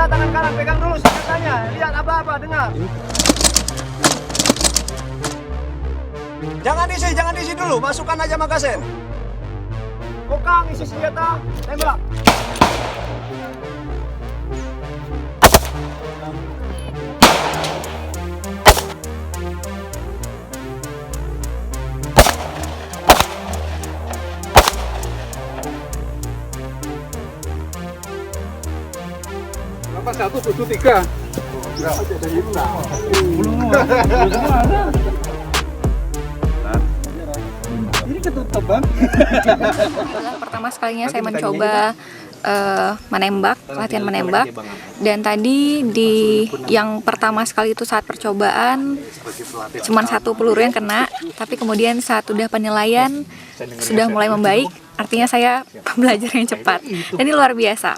tangan kanan, pegang dulu senjatanya. Lihat apa-apa, dengar. Jangan diisi dulu, masukkan aja magasin. Kokang, isi senjata, tembak. Apa 173? Belum ada. Ini ketutup bang. Pertama sekalinya saya mencoba menembak, latihan menembak. Dan tadi di yang pertama sekali itu saat percobaan cuma 1 peluru yang kena, tapi kemudian saat udah penilaian sudah mulai membaik. Artinya saya belajar yang cepat. Dan ini luar biasa.